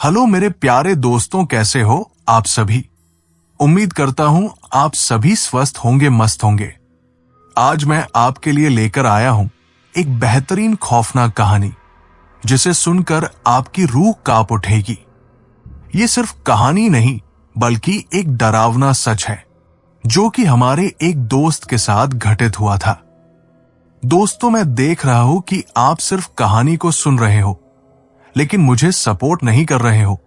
Hello मेरे प्यारे दोस्तों, कैसे हो आप सभी। उम्मीद करता हूं आप सभी स्वस्थ होंगे, मस्त होंगे। आज मैं आपके लिए लेकर आया हूं एक बेहतरीन खौफनाक कहानी जिसे सुनकर आपकी रूह कांप उठेगी। ये सिर्फ कहानी नहीं बल्कि एक डरावना सच है जो कि हमारे एक दोस्त के साथ घटित हुआ था। दोस्तों, मैं देख रहा हूं कि आप सिर्फ कहानी को सुन रहे हो लेकिन मुझे सपोर्ट नहीं कर रहे हो।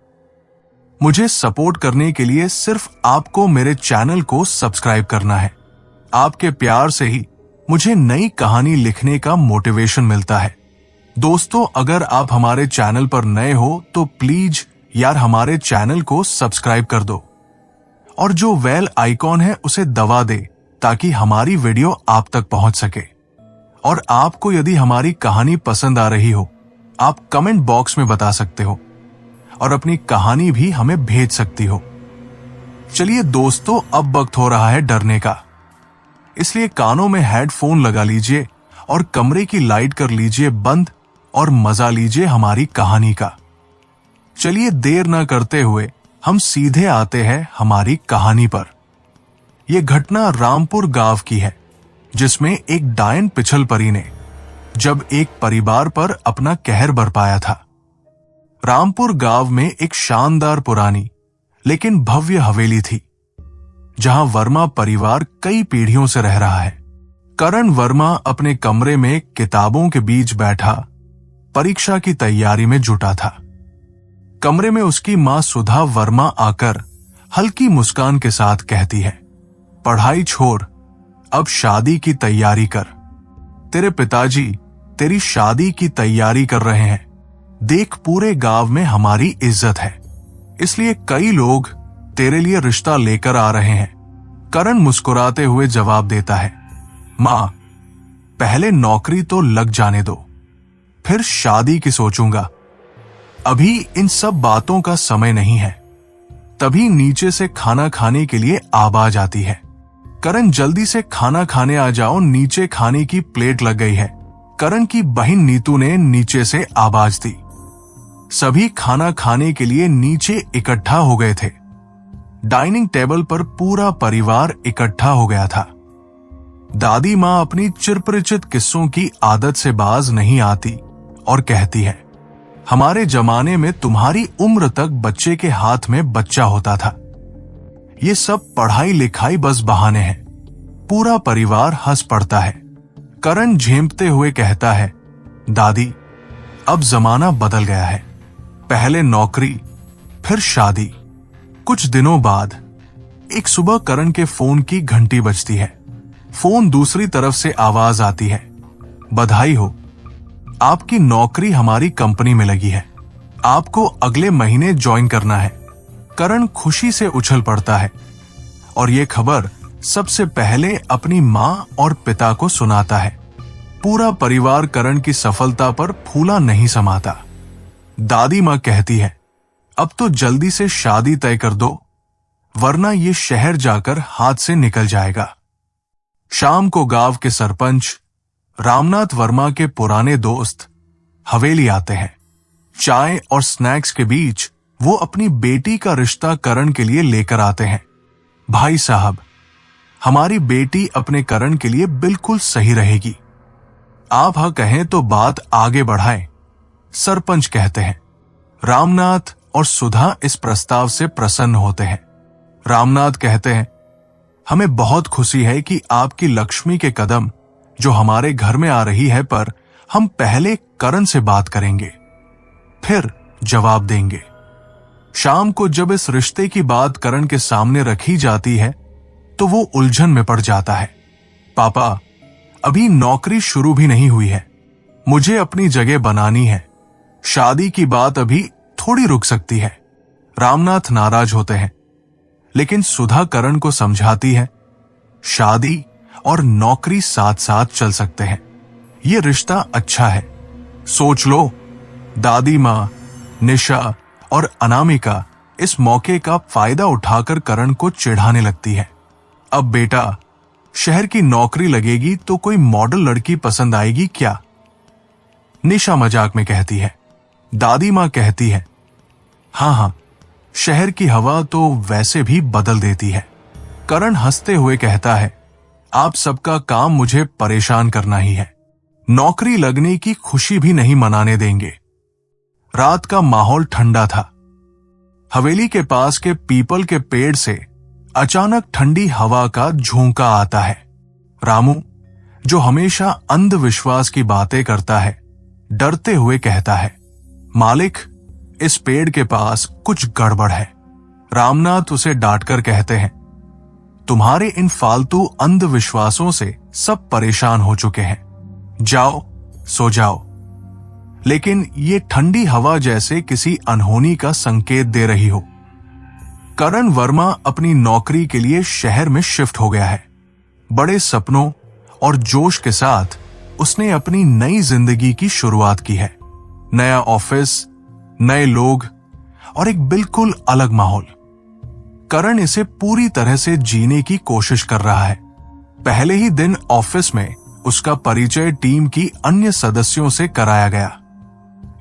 मुझे सपोर्ट करने के लिए सिर्फ आपको मेरे चैनल को सब्सक्राइब करना है। आपके प्यार से ही मुझे नई कहानी लिखने का मोटिवेशन मिलता है। दोस्तों, अगर आप हमारे चैनल पर नए हो तो प्लीज यार हमारे चैनल को सब्सक्राइब कर दो और जो बेल आइकॉन है उसे दबा दे ताकि हमारी वीडियो आप तक पहुंच सके। और आपको यदि हमारी कहानी पसंद आ रही हो आप कमेंट बॉक्स में बता सकते हो और अपनी कहानी भी हमें भेज सकती हो। चलिए दोस्तों, अब वक्त हो रहा है डरने का, इसलिए कानों में हेडफोन लगा लीजिए और कमरे की लाइट कर लीजिए बंद और मजा लीजिए हमारी कहानी का। चलिए देर ना करते हुए हम सीधे आते हैं हमारी कहानी पर। यह घटना रामपुर गांव की है जिसमें एक डायन पिछल परी ने जब एक परिवार पर अपना कहर बरपाया था। रामपुर गांव में एक शानदार पुरानी लेकिन भव्य हवेली थी जहां वर्मा परिवार कई पीढ़ियों से रह रहा है। करण वर्मा अपने कमरे में किताबों के बीच बैठा परीक्षा की तैयारी में जुटा था। कमरे में उसकी मां सुधा वर्मा आकर हल्की मुस्कान के साथ कहती है, पढ़ाई छोड़, अब शादी की तैयारी कर। तेरे पिताजी तेरी शादी की तैयारी कर रहे हैं। देख, पूरे गांव में हमारी इज्जत है, इसलिए कई लोग तेरे लिए रिश्ता लेकर आ रहे हैं। करण मुस्कुराते हुए जवाब देता है, मां, पहले नौकरी तो लग जाने दो, फिर शादी की सोचूंगा। अभी इन सब बातों का समय नहीं है। तभी नीचे से खाना खाने के लिए आवाज आती है, करण जल्दी से खाना खाने आ जाओ, नीचे खाने की प्लेट लग गई है। करण की बहन नीतू ने नीचे से आवाज दी। सभी खाना खाने के लिए नीचे इकट्ठा हो गए थे। डाइनिंग टेबल पर पूरा परिवार इकट्ठा हो गया था। दादी मां अपनी चिरपरिचित किस्सों की आदत से बाज नहीं आती और कहती है, हमारे जमाने में तुम्हारी उम्र तक बच्चे के हाथ में बच्चा होता था। ये सब पढ़ाई लिखाई बस बहाने हैं। पूरा परिवार हंस पड़ता है। करण झेंपते हुए कहता है, दादी, अब जमाना बदल गया है। पहले नौकरी, फिर शादी। कुछ दिनों बाद एक सुबह करण के फोन की घंटी बजती है। फोन दूसरी तरफ से आवाज आती है, बधाई हो, आपकी नौकरी हमारी कंपनी में लगी है। आपको अगले महीने ज्वाइन करना है। करण खुशी से उछल पड़ता है और यह खबर सबसे पहले अपनी मां और पिता को सुनाता है। पूरा परिवार करण की सफलता पर फूला नहीं समाता। दादी मां कहती है, अब तो जल्दी से शादी तय कर दो वरना ये शहर जाकर हाथ से निकल जाएगा। शाम को गांव के सरपंच रामनाथ वर्मा के पुराने दोस्त हवेली आते हैं। चाय और स्नैक्स के बीच वो अपनी बेटी का रिश्ता करण के लिए लेकर आते हैं। भाई साहब, हमारी बेटी अपने करण के लिए बिल्कुल सही रहेगी। आप हाँ कहें तो बात आगे बढ़ाएं, सरपंच कहते हैं। रामनाथ और सुधा इस प्रस्ताव से प्रसन्न होते हैं। रामनाथ कहते हैं, हमें बहुत खुशी है कि आपकी लक्ष्मी के कदम जो हमारे घर में आ रही है, पर हम पहले करण से बात करेंगे, फिर जवाब देंगे। शाम को जब इस रिश्ते की बात करण के सामने रखी जाती है तो वो उलझन में पड़ जाता है। पापा, अभी नौकरी शुरू भी नहीं हुई है, मुझे अपनी जगह बनानी है। शादी की बात अभी थोड़ी रुक सकती है। रामनाथ नाराज होते हैं लेकिन सुधा करण को समझाती है, शादी और नौकरी साथ साथ चल सकते हैं। ये रिश्ता अच्छा है, सोच लो। दादी मां, निशा और अनामिका इस मौके का फायदा उठाकर करण को चिढ़ाने लगती है। अब बेटा, शहर की नौकरी लगेगी तो कोई मॉडल लड़की पसंद आएगी क्या? निशा मजाक में कहती है। दादी मां कहती है, हाँ हाँ, शहर की हवा तो वैसे भी बदल देती है। करण हंसते हुए कहता है, आप सबका काम मुझे परेशान करना ही है। नौकरी लगने की खुशी भी नहीं मनाने देंगे। रात का माहौल ठंडा था। हवेली के पास के पीपल के पेड़ से अचानक ठंडी हवा का झोंका आता है। रामू, जो हमेशा अंधविश्वास की बातें करता है, डरते हुए कहता है, मालिक, इस पेड़ के पास कुछ गड़बड़ है। रामनाथ उसे डांटकर कहते हैं, तुम्हारे इन फालतू अंधविश्वासों से सब परेशान हो चुके हैं। जाओ, सो जाओ। लेकिन ये ठंडी हवा जैसे किसी अनहोनी का संकेत दे रही हो। करण वर्मा अपनी नौकरी के लिए शहर में शिफ्ट हो गया है। बड़े सपनों और जोश के साथ उसने अपनी नई जिंदगी की शुरुआत की है। नया ऑफिस, नए लोग और एक बिल्कुल अलग माहौल। करण इसे पूरी तरह से जीने की कोशिश कर रहा है। पहले ही दिन ऑफिस में उसका परिचय टीम की अन्य सदस्यों से कराया गया।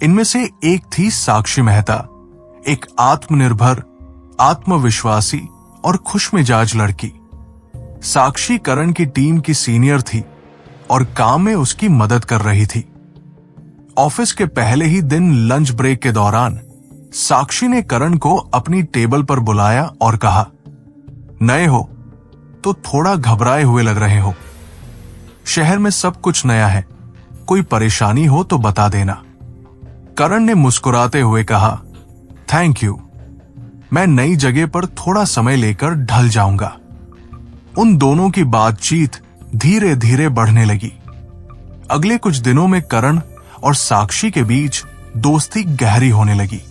इनमें से एक थी साक्षी मेहता, एक आत्मनिर्भर, आत्मविश्वासी और खुशमिजाज लड़की। साक्षी करण की टीम की सीनियर थी और काम में उसकी मदद कर रही थी। ऑफिस के पहले ही दिन लंच ब्रेक के दौरान साक्षी ने करण को अपनी टेबल पर बुलाया और कहा, नए हो तो थोड़ा घबराए हुए लग रहे हो। शहर में सब कुछ नया है, कोई परेशानी हो तो बता देना। करण ने मुस्कुराते हुए कहा, थैंक यू, मैं नई जगह पर थोड़ा समय लेकर ढल जाऊंगा। उन दोनों की बातचीत धीरे धीरे बढ़ने लगी। अगले कुछ दिनों में करण और साक्षी के बीच दोस्ती गहरी होने लगी।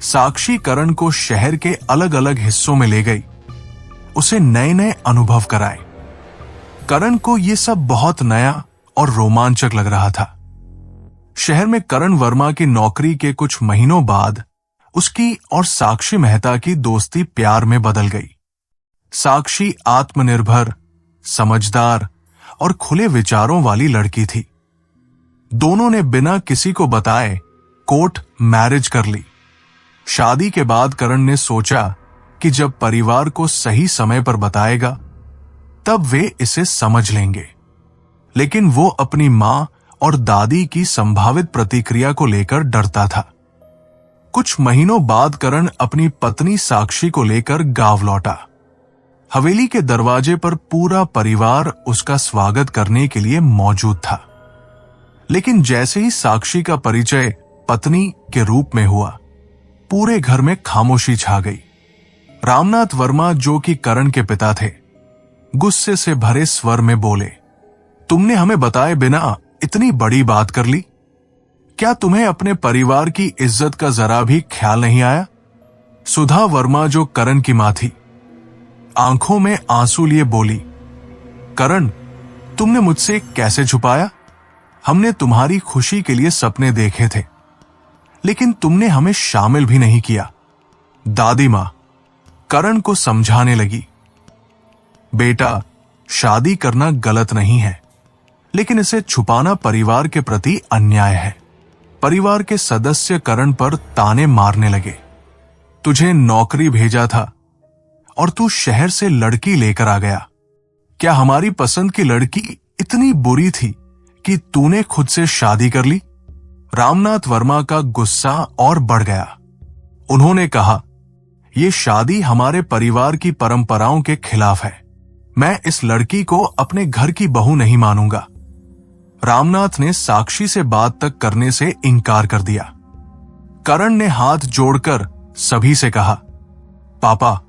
साक्षी करण को शहर के अलग अलग हिस्सों में ले गई, उसे नए नए अनुभव कराए। करण को यह सब बहुत नया और रोमांचक लग रहा था। शहर में करण वर्मा की नौकरी के कुछ महीनों बाद उसकी और साक्षी मेहता की दोस्ती प्यार में बदल गई। साक्षी आत्मनिर्भर, समझदार और खुले विचारों वाली लड़की थी। दोनों ने बिना किसी को बताए कोर्ट मैरिज कर ली। शादी के बाद करण ने सोचा कि जब परिवार को सही समय पर बताएगा तब वे इसे समझ लेंगे। लेकिन वो अपनी मां और दादी की संभावित प्रतिक्रिया को लेकर डरता था। कुछ महीनों बाद करण अपनी पत्नी साक्षी को लेकर गांव लौटा। हवेली के दरवाजे पर पूरा परिवार उसका स्वागत करने के लिए मौजूद था। लेकिन जैसे ही साक्षी का परिचय पत्नी के रूप में हुआ, पूरे घर में खामोशी छा गई। रामनाथ वर्मा, जो कि करण के पिता थे, गुस्से से भरे स्वर में बोले, तुमने हमें बताए बिना इतनी बड़ी बात कर ली? क्या तुम्हें अपने परिवार की इज्जत का जरा भी ख्याल नहीं आया? सुधा वर्मा, जो करण की मां थी, आंखों में आंसू लिए बोली, करण, तुमने मुझसे कैसे छुपाया? हमने तुम्हारी खुशी के लिए सपने देखे थे, लेकिन तुमने हमें शामिल भी नहीं किया। दादी मां करण को समझाने लगी, बेटा, शादी करना गलत नहीं है, लेकिन इसे छुपाना परिवार के प्रति अन्याय है। परिवार के सदस्य करण पर ताने मारने लगे, तुझे नौकरी भेजा था और तू शहर से लड़की लेकर आ गया। क्या हमारी पसंद की लड़की इतनी बुरी थी कि तूने खुद से शादी कर ली? रामनाथ वर्मा का गुस्सा और बढ़ गया। उन्होंने कहा, यह शादी हमारे परिवार की परंपराओं के खिलाफ है। मैं इस लड़की को अपने घर की बहू नहीं मानूंगा। रामनाथ ने साक्षी से बात तक करने से इनकार कर दिया। करण ने हाथ जोड़कर सभी से कहा, पापा,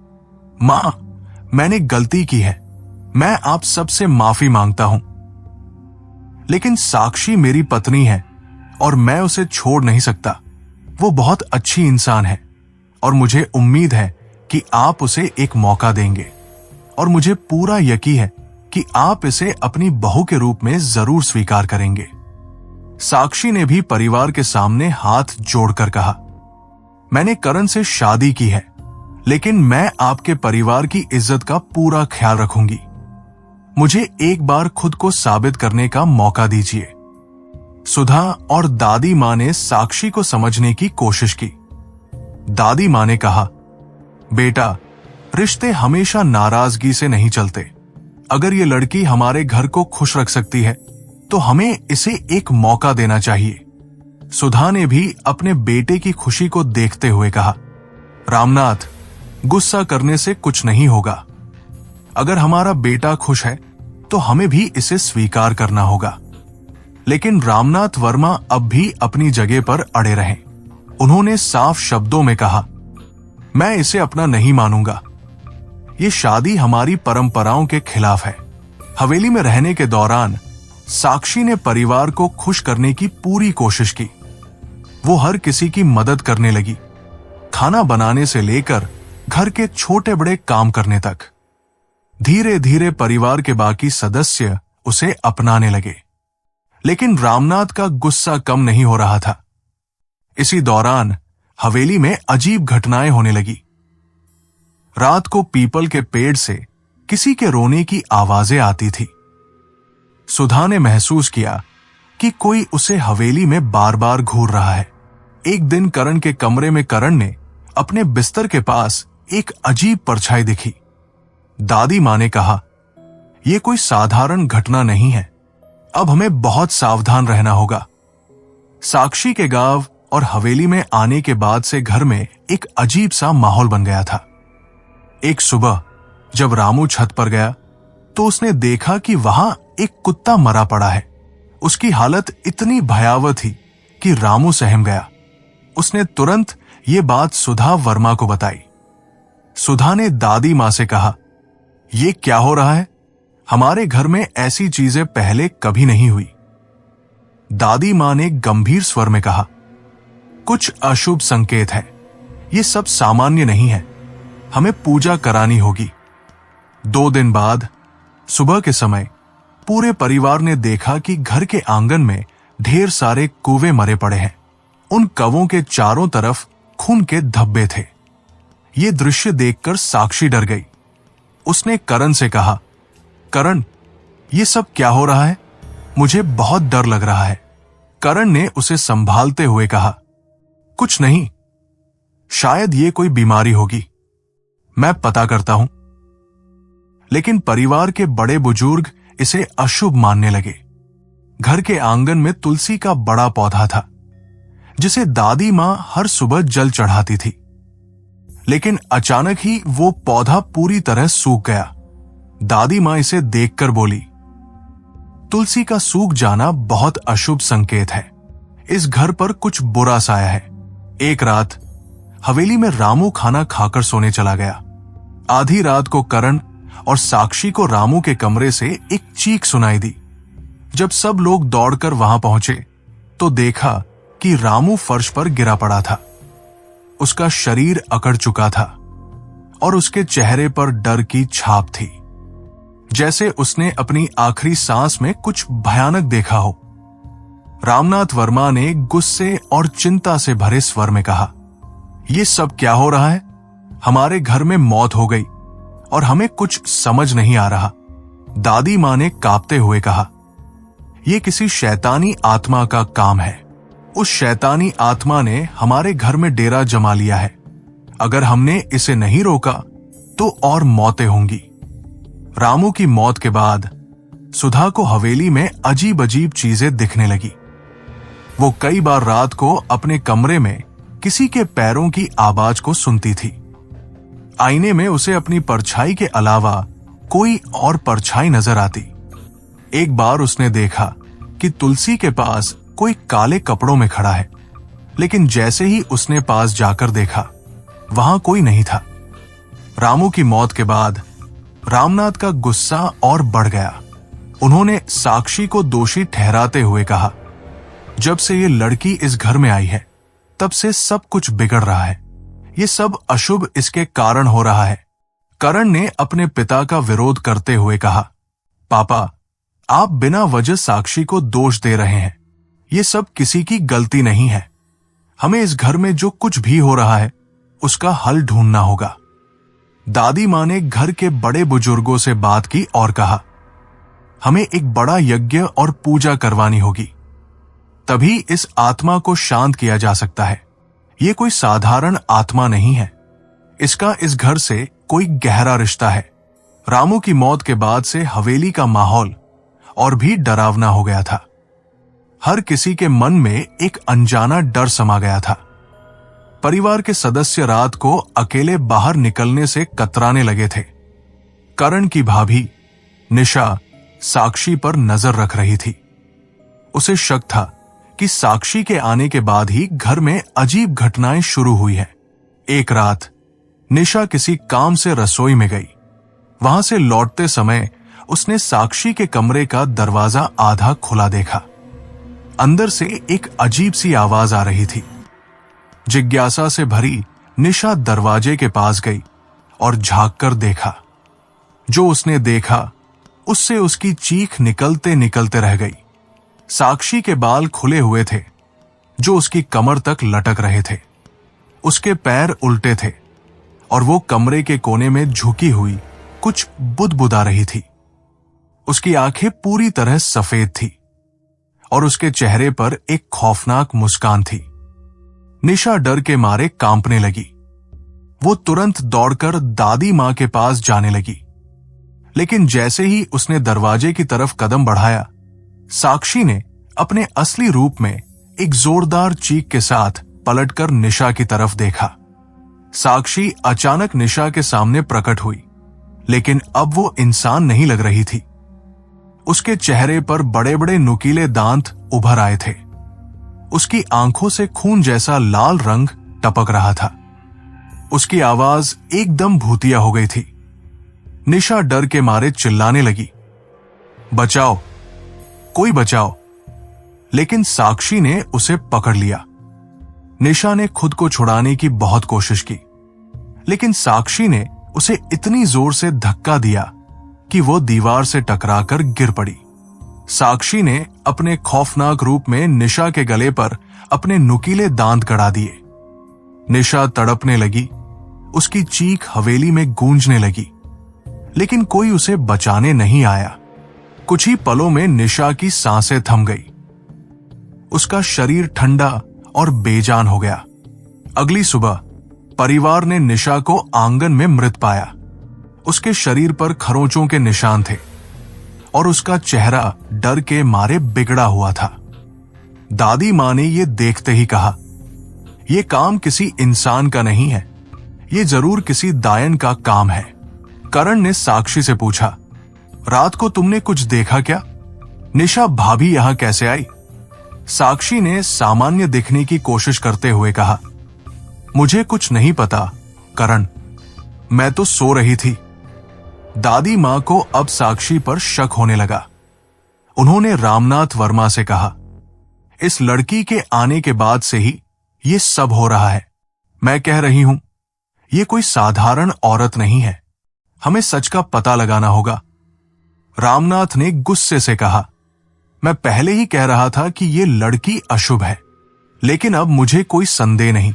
मां, मैंने गलती की है, मैं आप सबसे माफी मांगता हूं। लेकिन साक्षी मेरी पत्नी है और मैं उसे छोड़ नहीं सकता। वो बहुत अच्छी इंसान है और मुझे उम्मीद है कि आप उसे एक मौका देंगे, और मुझे पूरा यकीन है कि आप इसे अपनी बहू के रूप में जरूर स्वीकार करेंगे। साक्षी ने भी परिवार के सामने हाथ जोड़कर कहा, मैंने करण से शादी की है, लेकिन मैं आपके परिवार की इज्जत का पूरा ख्याल रखूंगी। मुझे एक बार खुद को साबित करने का मौका दीजिए। सुधा और दादी मां ने साक्षी को समझने की कोशिश की। दादी माँ ने कहा, बेटा, रिश्ते हमेशा नाराजगी से नहीं चलते। अगर ये लड़की हमारे घर को खुश रख सकती है तो हमें इसे एक मौका देना चाहिए। सुधा ने भी अपने बेटे की खुशी को देखते हुए कहा, रामनाथ, गुस्सा करने से कुछ नहीं होगा। अगर हमारा बेटा खुश है तो हमें भी इसे स्वीकार करना होगा। लेकिन रामनाथ वर्मा अब भी अपनी जगह पर अड़े रहे। उन्होंने साफ शब्दों में कहा, मैं इसे अपना नहीं मानूंगा। ये शादी हमारी परंपराओं के खिलाफ है। हवेली में रहने के दौरान साक्षी ने परिवार को खुश करने की पूरी कोशिश की। वो हर किसी की मदद करने लगी, खाना बनाने से लेकर घर के छोटे बड़े काम करने तक। धीरे धीरे परिवार के बाकी सदस्य उसे अपनाने लगे। लेकिन रामनाथ का गुस्सा कम नहीं हो रहा था। इसी दौरान हवेली में अजीब घटनाएं होने लगी। रात को पीपल के पेड़ से किसी के रोने की आवाजें आती थी। सुधा ने महसूस किया कि कोई उसे हवेली में बार बार घूर रहा है। एक दिन करण के कमरे में करण ने अपने बिस्तर के पास एक अजीब परछाई दिखी। दादी माँ ने कहा, यह कोई साधारण घटना नहीं है, अब हमें बहुत सावधान रहना होगा। साक्षी के गांव और हवेली में आने के बाद से घर में एक अजीब सा माहौल बन गया था। एक सुबह जब रामू छत पर गया तो उसने देखा कि वहां एक कुत्ता मरा पड़ा है। उसकी हालत इतनी भयावह थी कि रामू सहम गया। उसने तुरंत ये बात सुधा वर्मा को बताई। सुधा ने दादी मां से कहा, ये क्या हो रहा है? हमारे घर में ऐसी चीजें पहले कभी नहीं हुई। दादी मां ने गंभीर स्वर में कहा, कुछ अशुभ संकेत है। ये सब सामान्य नहीं है, हमें पूजा करानी होगी। 2 दिन बाद सुबह के समय पूरे परिवार ने देखा कि घर के आंगन में ढेर सारे कूवे मरे पड़े हैं। उन कवों के चारों तरफ खून के धब्बे थे। ये दृश्य देखकर साक्षी डर गई। उसने करण से कहा, करण, ये सब क्या हो रहा है? मुझे बहुत डर लग रहा है। करण ने उसे संभालते हुए कहा, कुछ नहीं, शायद ये कोई बीमारी होगी, मैं पता करता हूं। लेकिन परिवार के बड़े बुजुर्ग इसे अशुभ मानने लगे। घर के आंगन में तुलसी का बड़ा पौधा था जिसे दादी मां हर सुबह जल चढ़ाती थी। लेकिन अचानक ही वो पौधा पूरी तरह सूख गया। दादी मां इसे देखकर बोली, तुलसी का सूख जाना बहुत अशुभ संकेत है। इस घर पर कुछ बुरा साया है। एक रात हवेली में रामू खाना खाकर सोने चला गया। आधी रात को करण और साक्षी को रामू के कमरे से एक चीख सुनाई दी। जब सब लोग दौड़कर वहां पहुंचे तो देखा कि रामू फर्श पर गिरा पड़ा था। उसका शरीर अकड़ चुका था और उसके चेहरे पर डर की छाप थी, जैसे उसने अपनी आखिरी सांस में कुछ भयानक देखा हो। रामनाथ वर्मा ने गुस्से और चिंता से भरे स्वर में कहा, यह सब क्या हो रहा है? हमारे घर में मौत हो गई और हमें कुछ समझ नहीं आ रहा। दादी मां ने कांपते हुए कहा, यह किसी शैतानी आत्मा का काम है। उस शैतानी आत्मा ने हमारे घर में डेरा जमा लिया है। अगर हमने इसे नहीं रोका तो और मौतें होंगी। रामू की मौत के बाद सुधा को हवेली में अजीब अजीब चीजें दिखने लगी। वो कई बार रात को अपने कमरे में किसी के पैरों की आवाज को सुनती थी। आईने में उसे अपनी परछाई के अलावा कोई और परछाई नजर आती। एक बार उसने देखा कि तुलसी के पास कोई काले कपड़ों में खड़ा है, लेकिन जैसे ही उसने पास जाकर देखा, वहां कोई नहीं था। रामू की मौत के बाद रामनाथ का गुस्सा और बढ़ गया। उन्होंने साक्षी को दोषी ठहराते हुए कहा, जब से ये लड़की इस घर में आई है तब से सब कुछ बिगड़ रहा है। ये सब अशुभ इसके कारण हो रहा है। करण ने अपने पिता का विरोध करते हुए कहा, पापा, आप बिना वजह साक्षी को दोष दे रहे हैं। ये सब किसी की गलती नहीं है। हमें इस घर में जो कुछ भी हो रहा है उसका हल ढूंढना होगा। दादी मां ने घर के बड़े बुजुर्गों से बात की और कहा, हमें एक बड़ा यज्ञ और पूजा करवानी होगी, तभी इस आत्मा को शांत किया जा सकता है। ये कोई साधारण आत्मा नहीं है। इसका इस घर से कोई गहरा रिश्ता है। रामू की मौत के बाद से हवेली का माहौल और भी डरावना हो गया था। हर किसी के मन में एक अनजाना डर समा गया था। परिवार के सदस्य रात को अकेले बाहर निकलने से कतराने लगे थे। करण की भाभी निशा साक्षी पर नजर रख रही थी। उसे शक था कि साक्षी के आने के बाद ही घर में अजीब घटनाएं शुरू हुई है। एक रात निशा किसी काम से रसोई में गई। वहां से लौटते समय उसने साक्षी के कमरे का दरवाजा आधा खुला देखा। अंदर से एक अजीब सी आवाज आ रही थी। जिज्ञासा से भरी निशा दरवाजे के पास गई और झांक कर देखा। जो उसने देखा उससे उसकी चीख निकलते निकलते रह गई। साक्षी के बाल खुले हुए थे जो उसकी कमर तक लटक रहे थे। उसके पैर उल्टे थे और वो कमरे के कोने में झुकी हुई कुछ बुदबुदा रही थी। उसकी आंखें पूरी तरह सफेद थी और उसके चेहरे पर एक खौफनाक मुस्कान थी। निशा डर के मारे कांपने लगी। वो तुरंत दौड़कर दादी मां के पास जाने लगी। लेकिन जैसे ही उसने दरवाजे की तरफ कदम बढ़ाया, साक्षी ने अपने असली रूप में एक जोरदार चीख के साथ पलटकर निशा की तरफ देखा। साक्षी अचानक निशा के सामने प्रकट हुई, लेकिन अब वो इंसान नहीं लग रही थी। उसके चेहरे पर बड़े बड़े नुकीले दांत उभर आए थे। उसकी आंखों से खून जैसा लाल रंग टपक रहा था। उसकी आवाज एकदम भूतिया हो गई थी। निशा डर के मारे चिल्लाने लगी, बचाओ, कोई बचाओ। लेकिन साक्षी ने उसे पकड़ लिया। निशा ने खुद को छुड़ाने की बहुत कोशिश की, लेकिन साक्षी ने उसे इतनी जोर से धक्का दिया कि वो दीवार से टकराकर गिर पड़ी। साक्षी ने अपने खौफनाक रूप में निशा के गले पर अपने नुकीले दांत गड़ा दिए। निशा तड़पने लगी। उसकी चीख हवेली में गूंजने लगी, लेकिन कोई उसे बचाने नहीं आया। कुछ ही पलों में निशा की सांसें थम गई। उसका शरीर ठंडा और बेजान हो गया। अगली सुबह परिवार ने निशा को आंगन में मृत पाया। उसके शरीर पर खरोंचों के निशान थे और उसका चेहरा डर के मारे बिगड़ा हुआ था। दादी मां ने यह देखते ही कहा, यह काम किसी इंसान का नहीं है, यह जरूर किसी दायन का काम है। करण ने साक्षी से पूछा, रात को तुमने कुछ देखा क्या? निशा भाभी यहां कैसे आई? साक्षी ने सामान्य दिखने की कोशिश करते हुए कहा, मुझे कुछ नहीं पता करण, मैं तो सो रही थी। दादी मां को अब साक्षी पर शक होने लगा। उन्होंने रामनाथ वर्मा से कहा, इस लड़की के आने के बाद से ही ये सब हो रहा है। मैं कह रही हूं, ये कोई साधारण औरत नहीं है। हमें सच का पता लगाना होगा। रामनाथ ने गुस्से से कहा, मैं पहले ही कह रहा था कि ये लड़की अशुभ है, लेकिन अब मुझे कोई संदेह नहीं।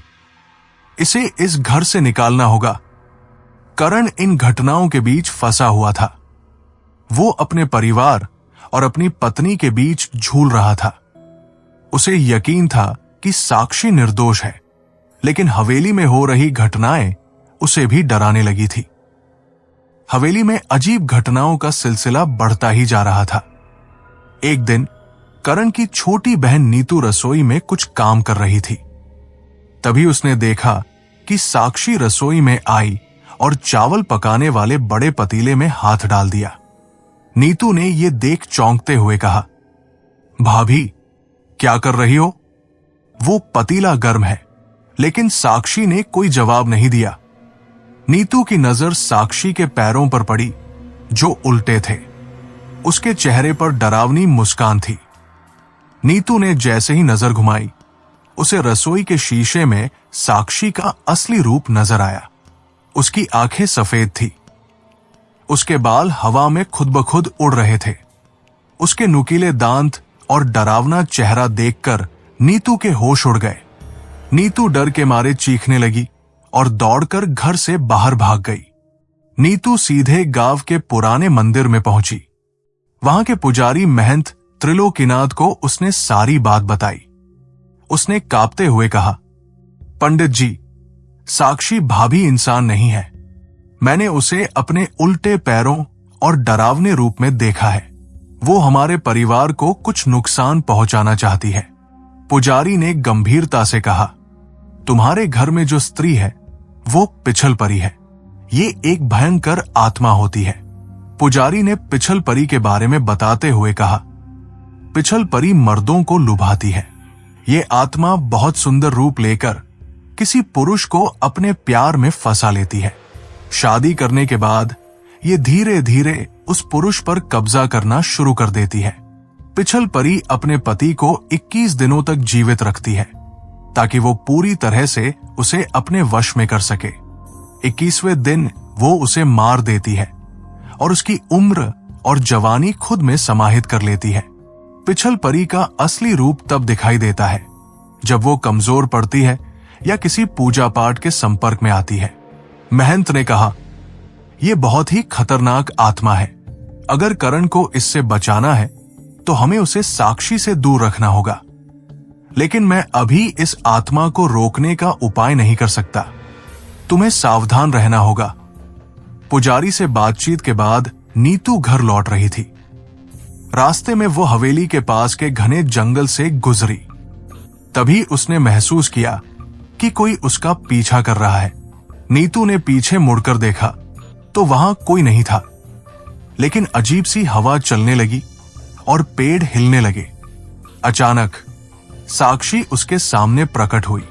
इसे इस घर से निकालना होगा। करण इन घटनाओं के बीच फंसा हुआ था। वो अपने परिवार और अपनी पत्नी के बीच झूल रहा था। उसे यकीन था कि साक्षी निर्दोष है, लेकिन हवेली में हो रही घटनाएं उसे भी डराने लगी थी। हवेली में अजीब घटनाओं का सिलसिला बढ़ता ही जा रहा था। एक दिन करण की छोटी बहन नीतू रसोई में कुछ काम कर रही थी। तभी उसने देखा कि साक्षी रसोई में आई और चावल पकाने वाले बड़े पतीले में हाथ डाल दिया। नीतू ने यह देख चौंकते हुए कहा, भाभी क्या कर रही हो? वो पतीला गर्म है। लेकिन साक्षी ने कोई जवाब नहीं दिया। नीतू की नजर साक्षी के पैरों पर पड़ी, जो उल्टे थे। उसके चेहरे पर डरावनी मुस्कान थी। नीतू ने जैसे ही नजर घुमाई, उसे रसोई के शीशे में साक्षी का असली रूप नजर आया। उसकी आंखें सफेद थी। उसके बाल हवा में खुद ब खुद उड़ रहे थे। उसके नुकीले दांत और डरावना चेहरा देखकर नीतू के होश उड़ गए। नीतू डर के मारे चीखने लगी और दौड़कर घर से बाहर भाग गई। नीतू सीधे गांव के पुराने मंदिर में पहुंची। वहां के पुजारी महंत त्रिलोकीनाथ को उसने सारी बात बताई। उसने कांपते हुए कहा, पंडित जी, साक्षी भाभी इंसान नहीं है। मैंने उसे अपने उल्टे पैरों और डरावने रूप में देखा है। वो हमारे परिवार को कुछ नुकसान पहुंचाना चाहती है। पुजारी ने गंभीरता से कहा, तुम्हारे घर में जो स्त्री है वो पिछल परी है। ये एक भयंकर आत्मा होती है। पुजारी ने पिछल परी के बारे में बताते हुए कहा, पिछल परी मर्दों को लुभाती है। ये आत्मा बहुत सुंदर रूप लेकर किसी पुरुष को अपने प्यार में फंसा लेती है। शादी करने के बाद ये धीरे धीरे उस पुरुष पर कब्जा करना शुरू कर देती है। पिछल परी अपने पति को 21 दिनों तक जीवित रखती है ताकि वो पूरी तरह से उसे अपने वश में कर सके। 21वें दिन वो उसे मार देती है और उसकी उम्र और जवानी खुद में समाहित कर लेती है। पिछल परी का असली रूप तब दिखाई देता है जब वो कमजोर पड़ती है या किसी पूजा पाठ के संपर्क में आती है। महंत ने कहा, यह बहुत ही खतरनाक आत्मा है। अगर करण को इससे बचाना है तो हमें उसे साक्षी से दूर रखना होगा। लेकिन मैं अभी इस आत्मा को रोकने का उपाय नहीं कर सकता। तुम्हें सावधान रहना होगा। पुजारी से बातचीत के बाद नीतू घर लौट रही थी। रास्ते में वो हवेली के पास के घने जंगल से गुजरी। तभी उसने महसूस किया कि कोई उसका पीछा कर रहा है। नीतू ने पीछे मुड़कर देखा तो वहां कोई नहीं था, लेकिन अजीब सी हवा चलने लगी और पेड़ हिलने लगे। अचानक साक्षी उसके सामने प्रकट हुई,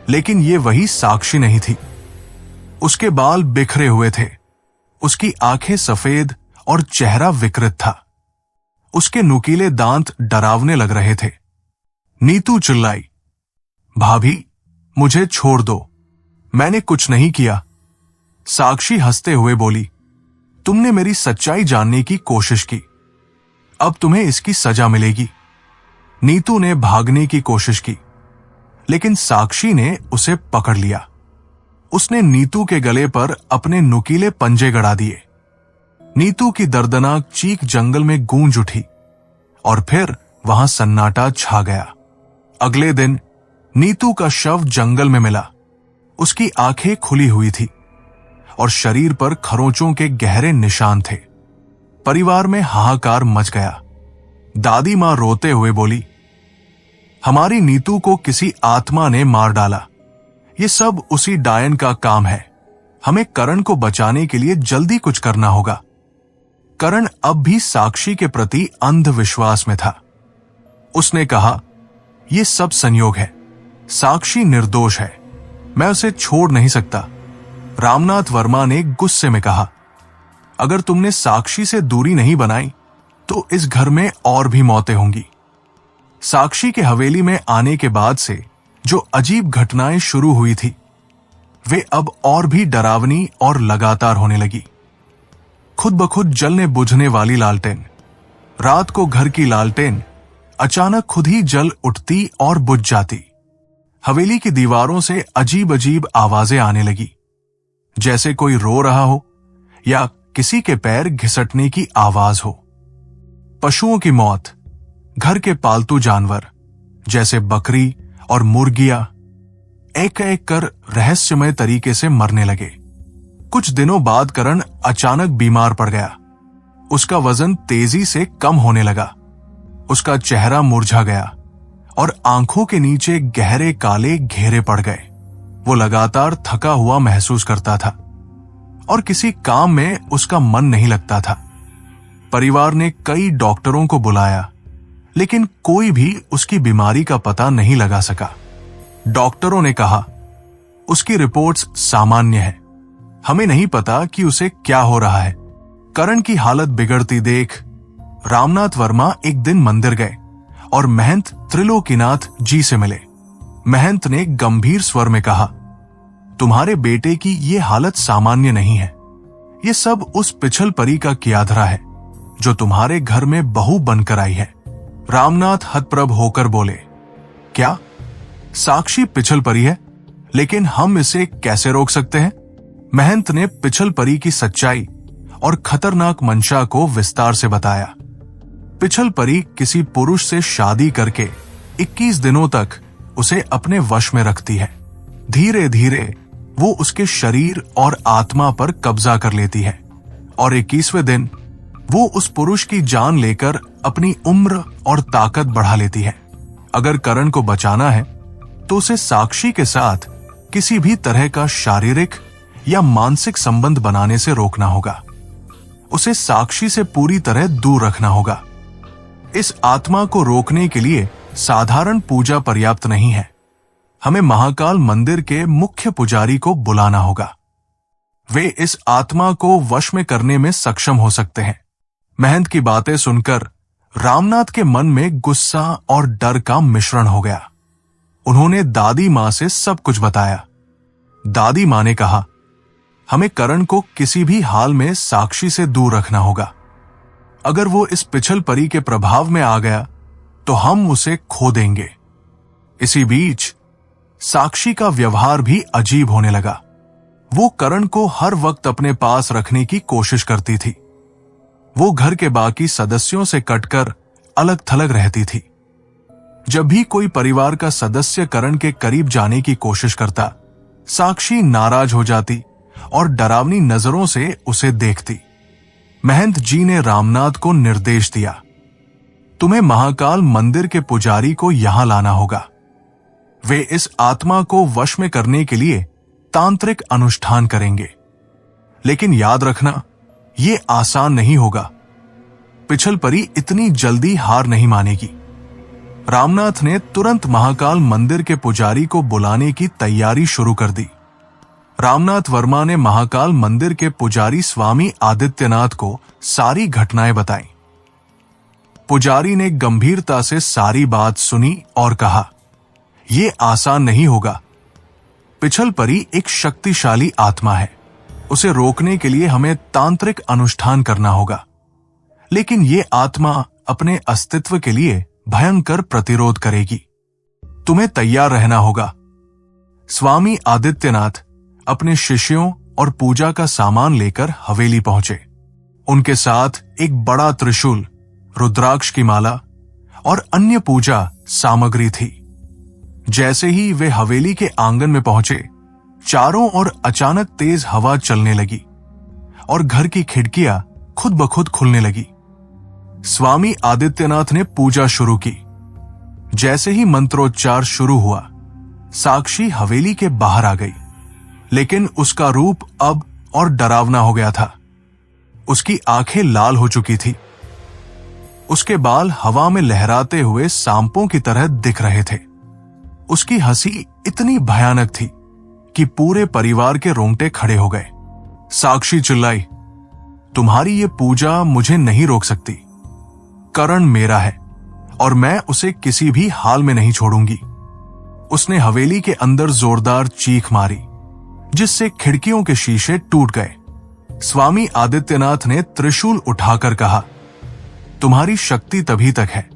लेकिन ये वही साक्षी नहीं थी। उसके बाल बिखरे हुए थे, उसकी आंखें सफेद और चेहरा विकृत था। उसके नुकीले दांत डरावने लग रहे थे। नीतू चिल्लाई, भाभी, मुझे छोड़ दो, मैंने कुछ नहीं किया। साक्षी हंसते हुए बोली, तुमने मेरी सच्चाई जानने की कोशिश की, अब तुम्हें इसकी सजा मिलेगी। नीतू ने भागने की कोशिश की, लेकिन साक्षी ने उसे पकड़ लिया। उसने नीतू के गले पर अपने नुकीले पंजे गड़ा दिए। नीतू की दर्दनाक चीख जंगल में गूंज उठी और फिर वहां सन्नाटा छा गया। अगले दिन नीतू का शव जंगल में मिला। उसकी आंखें खुली हुई थी और शरीर पर खरोंचों के गहरे निशान थे। परिवार में हाहाकार मच गया। दादी मां रोते हुए बोली, हमारी नीतू को किसी आत्मा ने मार डाला। ये सब उसी डायन का काम है। हमें करण को बचाने के लिए जल्दी कुछ करना होगा। करण अब भी साक्षी के प्रति अंधविश्वास में था। उसने कहा, यह सब संयोग है। साक्षी निर्दोष है, मैं उसे छोड़ नहीं सकता। रामनाथ वर्मा ने गुस्से में कहा, अगर तुमने साक्षी से दूरी नहीं बनाई तो इस घर में और भी मौतें होंगी। साक्षी के हवेली में आने के बाद से जो अजीब घटनाएं शुरू हुई थी, वे अब और भी डरावनी और लगातार होने लगी। खुद बखुद जलने बुझने वाली लालटेन, रात को घर की लालटेन अचानक खुद ही जल उठती और बुझ जाती। हवेली की दीवारों से अजीब अजीब आवाजें आने लगी, जैसे कोई रो रहा हो या किसी के पैर घिसटने की आवाज हो। पशुओं की मौत, घर के पालतू जानवर जैसे बकरी और मुर्गियां एक एक कर रहस्यमय तरीके से मरने लगे। कुछ दिनों बाद करण अचानक बीमार पड़ गया। उसका वजन तेजी से कम होने लगा। उसका चेहरा मुरझा गया और आंखों के नीचे गहरे काले घेरे पड़ गए। वो लगातार थका हुआ महसूस करता था और किसी काम में उसका मन नहीं लगता था। परिवार ने कई डॉक्टरों को बुलाया, लेकिन कोई भी उसकी बीमारी का पता नहीं लगा सका। डॉक्टरों ने कहा, उसकी रिपोर्ट्स सामान्य है, हमें नहीं पता कि उसे क्या हो रहा है। करण की हालत बिगड़ती देख रामनाथ वर्मा एक दिन मंदिर गए और महंत त्रिलोकीनाथ जी से मिले। महंत ने गंभीर स्वर में कहा, तुम्हारे बेटे की ये हालत सामान्य नहीं है। ये सब उस पिछल परी का कियाधरा है जो तुम्हारे घर में बहू बनकर आई है। रामनाथ हतप्रभ होकर बोले, क्या साक्षी पिछल परी है? लेकिन हम इसे कैसे रोक सकते हैं? महंत ने पिछल परी की सच्चाई और खतरनाक मंशा को विस्तार से बताया। पिछल परी किसी पुरुष से शादी करके 21 दिनों तक उसे अपने वश में रखती है। धीरे धीरे वो उसके शरीर और आत्मा पर कब्जा कर लेती है और 21वें दिन वो उस पुरुष की जान लेकर अपनी उम्र और ताकत बढ़ा लेती है। अगर करण को बचाना है तो उसे साक्षी के साथ किसी भी तरह का शारीरिक या मानसिक संबंध बनाने से रोकना होगा। उसे साक्षी से पूरी तरह दूर रखना होगा। इस आत्मा को रोकने के लिए साधारण पूजा पर्याप्त नहीं है। हमें महाकाल मंदिर के मुख्य पुजारी को बुलाना होगा। वे इस आत्मा को वश में करने में सक्षम हो सकते हैं। महंत की बातें सुनकर रामनाथ के मन में गुस्सा और डर का मिश्रण हो गया। उन्होंने दादी मां से सब कुछ बताया। दादी मां ने कहा, हमें करण को किसी भी हाल में साक्षी से दूर रखना होगा। अगर वो इस पिछल परी के प्रभाव में आ गया तो हम उसे खो देंगे। इसी बीच साक्षी का व्यवहार भी अजीब होने लगा। वो करण को हर वक्त अपने पास रखने की कोशिश करती थी। वो घर के बाकी सदस्यों से कटकर अलग थलग रहती थी। जब भी कोई परिवार का सदस्य करण के करीब जाने की कोशिश करता, साक्षी नाराज हो जाती और डरावनी नजरों से उसे देखती। महंत जी ने रामनाथ को निर्देश दिया, तुम्हें महाकाल मंदिर के पुजारी को यहां लाना होगा। वे इस आत्मा को वश में करने के लिए तांत्रिक अनुष्ठान करेंगे। लेकिन याद रखना, ये आसान नहीं होगा। पिछल परी इतनी जल्दी हार नहीं मानेगी। रामनाथ ने तुरंत महाकाल मंदिर के पुजारी को बुलाने की तैयारी शुरू कर दी। रामनाथ वर्मा ने महाकाल मंदिर के पुजारी स्वामी आदित्यनाथ को सारी घटनाएं बताईं। पुजारी ने गंभीरता से सारी बात सुनी और कहा, यह आसान नहीं होगा। पिछल परी एक शक्तिशाली आत्मा है। उसे रोकने के लिए हमें तांत्रिक अनुष्ठान करना होगा। लेकिन ये आत्मा अपने अस्तित्व के लिए भयंकर प्रतिरोध करेगी। तुम्हें तैयार रहना होगा। स्वामी आदित्यनाथ अपने शिष्यों और पूजा का सामान लेकर हवेली पहुंचे। उनके साथ एक बड़ा त्रिशूल, रुद्राक्ष की माला और अन्य पूजा सामग्री थी। जैसे ही वे हवेली के आंगन में पहुंचे, चारों ओर अचानक तेज हवा चलने लगी और घर की खिड़कियां खुद ब खुद खुलने लगी। स्वामी आदित्यनाथ ने पूजा शुरू की। जैसे ही मंत्रोच्चार शुरू हुआ, साक्षी हवेली के बाहर आ गई। लेकिन उसका रूप अब और डरावना हो गया था। उसकी आंखें लाल हो चुकी थी। उसके बाल हवा में लहराते हुए सांपों की तरह दिख रहे थे। उसकी हंसी इतनी भयानक थी कि पूरे परिवार के रोंगटे खड़े हो गए। साक्षी चिल्लाई, तुम्हारी ये पूजा मुझे नहीं रोक सकती। करण मेरा है और मैं उसे किसी भी हाल में नहीं छोड़ूंगी। उसने हवेली के अंदर जोरदार चीख मारी, जिससे खिड़कियों के शीशे टूट गए। स्वामी आदित्यनाथ ने त्रिशूल उठाकर कहा, तुम्हारी शक्ति तभी तक है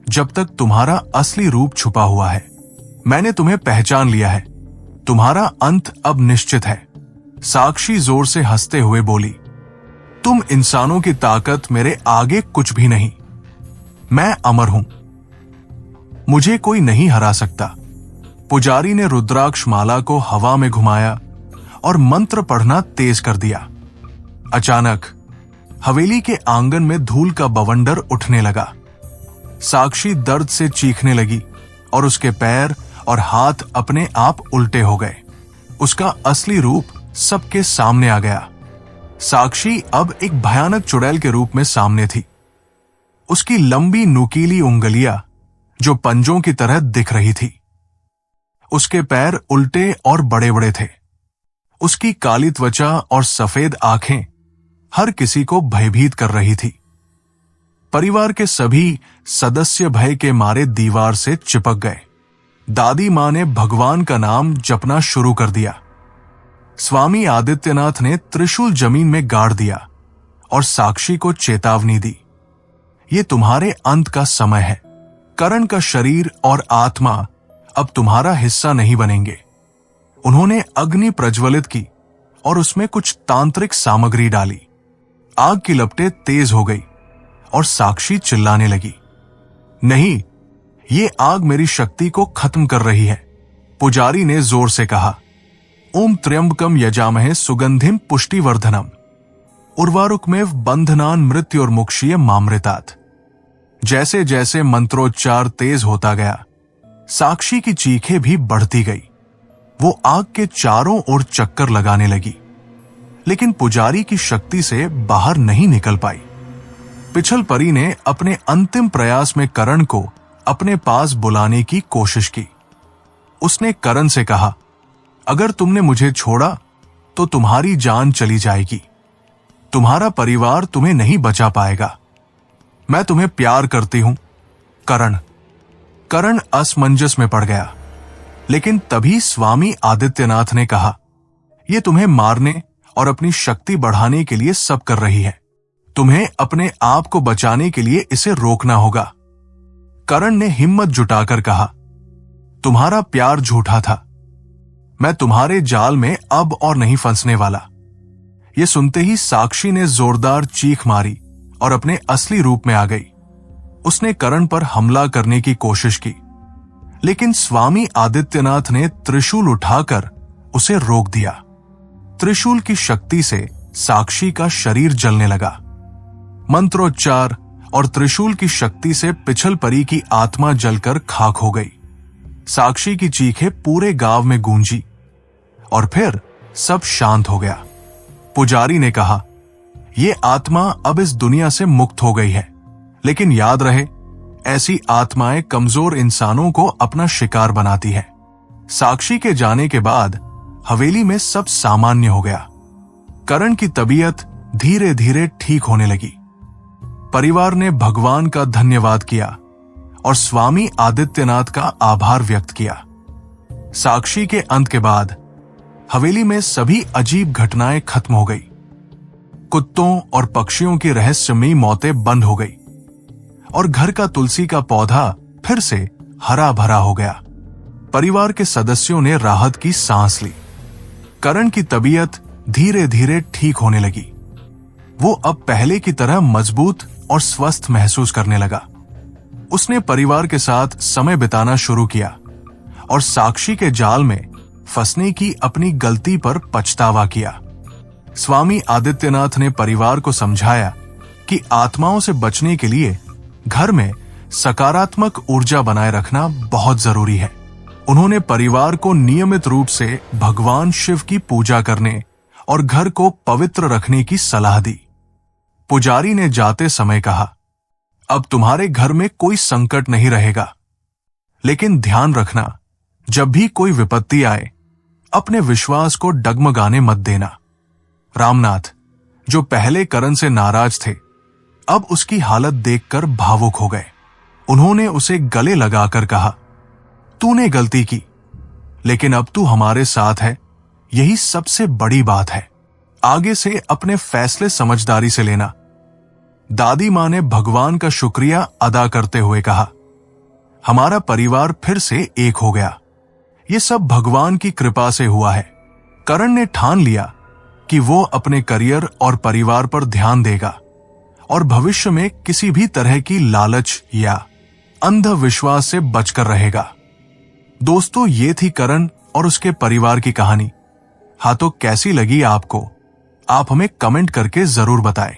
जब तक तुम्हारा असली रूप छुपा हुआ है। मैंने तुम्हें पहचान लिया है। तुम्हारा अंत अब निश्चित है। साक्षी जोर से हंसते हुए बोली, तुम इंसानों की ताकत मेरे आगे कुछ भी नहीं। मैं अमर हूं, मुझे कोई नहीं हरा सकता। पुजारी ने रुद्राक्ष माला को हवा में घुमाया और मंत्र पढ़ना तेज कर दिया। अचानक हवेली के आंगन में धूल का बवंडर उठने लगा। साक्षी दर्द से चीखने लगी और उसके पैर और हाथ अपने आप उल्टे हो गए। उसका असली रूप सबके सामने आ गया। साक्षी अब एक भयानक चुड़ैल के रूप में सामने थी। उसकी लंबी नुकीली उंगलियां जो पंजों की तरह दिख रही थी। उसके पैर उल्टे और बड़े बड़े थे। उसकी काली त्वचा और सफेद आंखें हर किसी को भयभीत कर रही थी। परिवार के सभी सदस्य भय के मारे दीवार से चिपक गए। दादी मां ने भगवान का नाम जपना शुरू कर दिया। स्वामी आदित्यनाथ ने त्रिशूल जमीन में गाड़ दिया और साक्षी को चेतावनी दी, ये तुम्हारे अंत का समय है। करण का शरीर और आत्मा अब तुम्हारा हिस्सा नहीं बनेंगे। उन्होंने अग्नि प्रज्वलित की और उसमें कुछ तांत्रिक सामग्री डाली। आग की लपटें तेज हो गई और साक्षी चिल्लाने लगी, नहीं, ये आग मेरी शक्ति को खत्म कर रही है। पुजारी ने जोर से कहा, ओम त्र्यंबकम यजामहे सुगंधिम पुष्टिवर्धनम उर्वारुकमेव बंधनान मृत्युर्मुक्षीय मामृतात्। जैसे जैसे मंत्रोच्चार तेज होता गया, साक्षी की चीखें भी बढ़ती गई। वो आग के चारों ओर चक्कर लगाने लगी, लेकिन पुजारी की शक्ति से बाहर नहीं निकल पाई। पिछल परी ने अपने अंतिम प्रयास में करण को अपने पास बुलाने की कोशिश की। उसने करण से कहा, अगर तुमने मुझे छोड़ा तो तुम्हारी जान चली जाएगी। तुम्हारा परिवार तुम्हें नहीं बचा पाएगा। मैं तुम्हें प्यार करती हूं करण। करण असमंजस में पड़ गया, लेकिन तभी स्वामी आदित्यनाथ ने कहा, यह तुम्हें मारने और अपनी शक्ति बढ़ाने के लिए सब कर रही है। तुम्हें अपने आप को बचाने के लिए इसे रोकना होगा। करण ने हिम्मत जुटाकर कहा, तुम्हारा प्यार झूठा था। मैं तुम्हारे जाल में अब और नहीं फंसने वाला। यह सुनते ही साक्षी ने जोरदार चीख मारी और अपने असली रूप में आ गई। उसने करण पर हमला करने की कोशिश की, लेकिन स्वामी आदित्यनाथ ने त्रिशूल उठाकर उसे रोक दिया। त्रिशूल की शक्ति से साक्षी का शरीर जलने लगा। मंत्रोच्चार और त्रिशूल की शक्ति से पिछल परी की आत्मा जलकर खाक हो गई। साक्षी की चीखें पूरे गांव में गूंजी और फिर सब शांत हो गया। पुजारी ने कहा, यह आत्मा अब इस दुनिया से मुक्त हो गई है, लेकिन याद रहे, ऐसी आत्माएं कमजोर इंसानों को अपना शिकार बनाती है। साक्षी के जाने के बाद हवेली में सब सामान्य हो गया। करण की तबीयत धीरे धीरे ठीक होने लगी। परिवार ने भगवान का धन्यवाद किया और स्वामी आदित्यनाथ का आभार व्यक्त किया। साक्षी के अंत के बाद हवेली में सभी अजीब घटनाएं खत्म हो गई। कुत्तों और पक्षियों की रहस्यमयी मौतें बंद हो गई और घर का तुलसी का पौधा फिर से हरा भरा हो गया। परिवार के सदस्यों ने राहत की सांस ली। करण की तबीयत धीरे धीरे ठीक होने लगी। वो अब पहले की तरह मजबूत और स्वस्थ महसूस करने लगा। उसने परिवार के साथ समय बिताना शुरू किया और साक्षी के जाल में फंसने की अपनी गलती पर पछतावा किया। स्वामी आदित्यनाथ ने परिवार को समझाया कि आत्माओं से बचने के लिए घर में सकारात्मक ऊर्जा बनाए रखना बहुत जरूरी है। उन्होंने परिवार को नियमित रूप से भगवान शिव की पूजा करने और घर को पवित्र रखने की सलाह दी। पुजारी ने जाते समय कहा, अब तुम्हारे घर में कोई संकट नहीं रहेगा, लेकिन ध्यान रखना, जब भी कोई विपत्ति आए, अपने विश्वास को डगमगाने मत देना। रामनाथ, जो पहले करण से नाराज थे, अब उसकी हालत देखकर भावुक हो गए। उन्होंने उसे गले लगाकर कहा, तूने गलती की, लेकिन अब तू हमारे साथ है, यही सबसे बड़ी बात है। आगे से अपने फैसले समझदारी से लेना। दादी मां ने भगवान का शुक्रिया अदा करते हुए कहा, हमारा परिवार फिर से एक हो गया। ये सब भगवान की कृपा से हुआ है। करण ने ठान लिया कि वो अपने करियर और परिवार पर ध्यान देगा और भविष्य में किसी भी तरह की लालच या अंधविश्वास से बचकर रहेगा। दोस्तों, ये थी करण और उसके परिवार की कहानी। हाँ, तो कैसी लगी आपको? आप हमें कमेंट करके जरूर बताएं।